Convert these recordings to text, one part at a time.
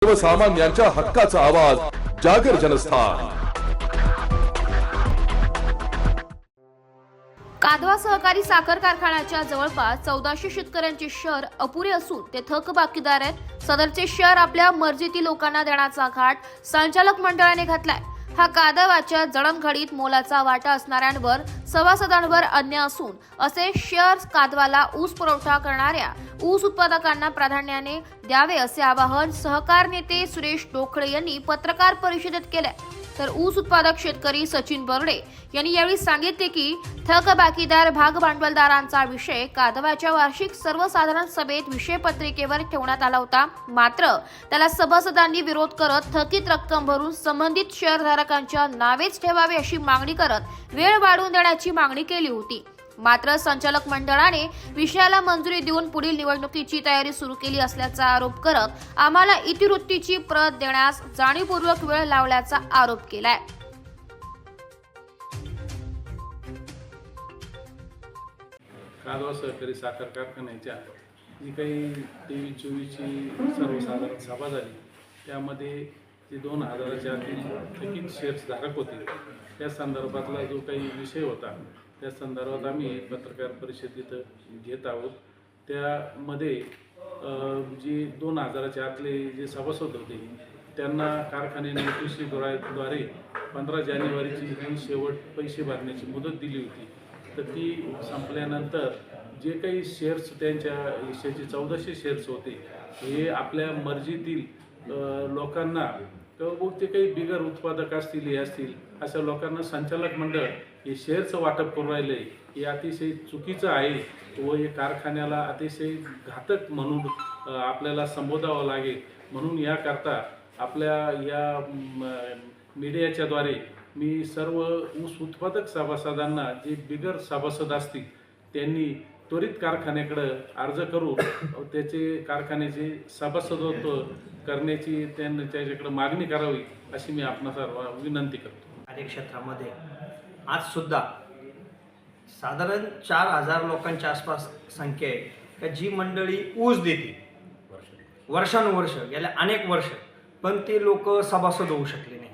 सर्वसामान्यांच्या हक्काचा आवाज जागर जनस्थान। कादवा सहकारी साखर कारखान्याच्या जवळपास 1400 शेतकऱ्यांचे शेअर अपुरे असून ते थकबाकीदार आहेत। सदरचे शेअर आपल्या मर्जीतील लोकांना देण्याचा घाट संचालक मंडळाने घातलाय। हा कादवाच्या जडणघडीत मोलाचा वाटा असणाऱ्यांवर सभासदांवर अन्याय असून असे शेअर्स कादवाला ऊस पुरवठा करणाऱ्या ऊस उत्पादकांना प्राधान्याने द्यावे असे आवाहन सहकार नेते सुरेश डोखळे यांनी पत्रकार परिषदेत केले। तर ऊस उत्पादक शेतकरी सचिन बर्डे यांनी यावेळी सांगितले की थकबाकीदार भाग भांडवलदारांचा विषय कादवाच्या वार्षिक सर्वसाधारण सभेत विषयपत्रिकेवर ठेवण्यात आला होता, मात्र त्याला सभासदांनी विरोध करत थकीत रक्कम भरून संबंधित शेअरधारकांच्या नावेच ठेवावे अशी मागणी करत वेळ वाढवून देण्याची मागणी केली होती। मात्र संचालक मंडळाने विषयाला मंजुरी देऊन पुढील निवडणुकीची तयारी सुरू केली असल्याचा आरोप करत आम्हाला इतिवृत्तीची प्रत देण्यास जाणीवपूर्वक वेळ लावल्याचा आरोप केलाय। कादवा सहकारी साखर कारखान्याच्या जी काही 23-24ची सर्वसाधारण सभा झाली त्यामध्ये जे 2000च्या आतील थकीत शेअर्स धारक होते त्या संदर्भातला जो काही विषय होता त्या संदर्भात आम्ही पत्रकार परिषदेत घेत आहोत। त्यामध्ये जे 2000च्या आतले जे सभासद होते त्यांना कारखान्याने नोटिशीद्वारे 15 जानेवारीची ही शेवट पैसे भरण्याची मुदत दिली होती। तर ती संपल्यानंतर जे काही शेअर्स त्यांच्या हिश्श्याचे 1400 शेअर्स होते हे आपल्या मर्जीतील लोकांना किंवा ते काही बिगर उत्पादक असतील हे असतील अशा लोकांना संचालक मंडळ हे शेअरचं वाटप करून राहिले हे अतिशय चुकीचं आहे व हे कारखान्याला अतिशय घातक म्हणून आपल्याला संबोधावं लागेल। म्हणून याकरता आपल्या या मीडियाच्याद्वारे मी सर्व ऊस उत्पादक सभासदांना जे बिगर सभासद असतील त्यांनी त्वरित कारखान्याकडे अर्ज करून त्याचे कारखान्याचे सभासदत्व करण्याची त्याच्याकडे मागणी करावी अशी मी आपणा सर्व विनंती करतो। कार्यक्षेत्रामध्ये आज सुद्धा साधारण 4000 लोकांच्या आसपास संख्या आहे का जी मंडळी ऊस देते वर्षानुवर्ष गेल्या अनेक वर्ष, पण ते लोक सभासद होऊ शकले नाही।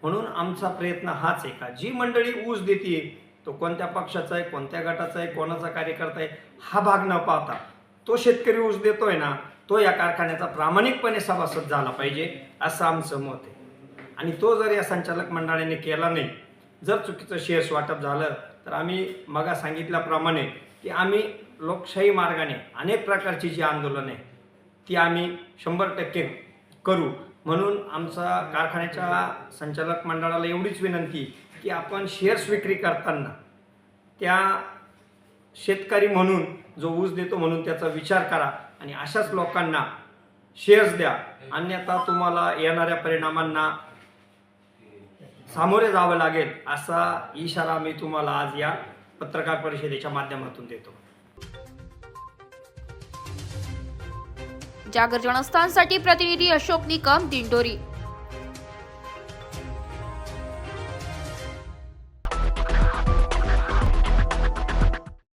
म्हणून आमचा प्रयत्न हाच आहे का जी मंडळी ऊस देते तो कोणत्या पक्षाचा आहे, कोणत्या गटाचा आहे, कोणाचा कार्यकर्ता आहे हा भाग न पाहता तो शेतकरी ऊस देतोय ना तो या कारखान्याचा प्रामाणिकपणे सभासद झाला पाहिजे असं आमचं मत आहे। आणि तो जर या संचालक मंडळाने केला नाही, जर चुकीचं शेअर्स वाटप झालं तर आम्ही मगा सांगितल्याप्रमाणे की आम्ही लोकशाही मार्गाने अनेक प्रकारची जी आंदोलन आहे ती आम्ही 100% करू। म्हणून आमचा कारखान्याच्या संचालक मंडळाला एवढीच विनंती की आपण शेअर्स विक्री करताना त्या शेतकरी म्हणून जो ऊस देतो म्हणून त्याचा विचार करा आणि अशाच लोकांना शेअर्स द्या, अन्यथा तुम्हाला येणाऱ्या परिणामांना सामोरे जावं लागेल असा इशारा मी तुम्हाला आज या पत्रकार परिषदेच्या माध्यमातून देतो। जागर जनस्थानसाठी प्रतिनिधी अशोक निकम, दिंडोरी।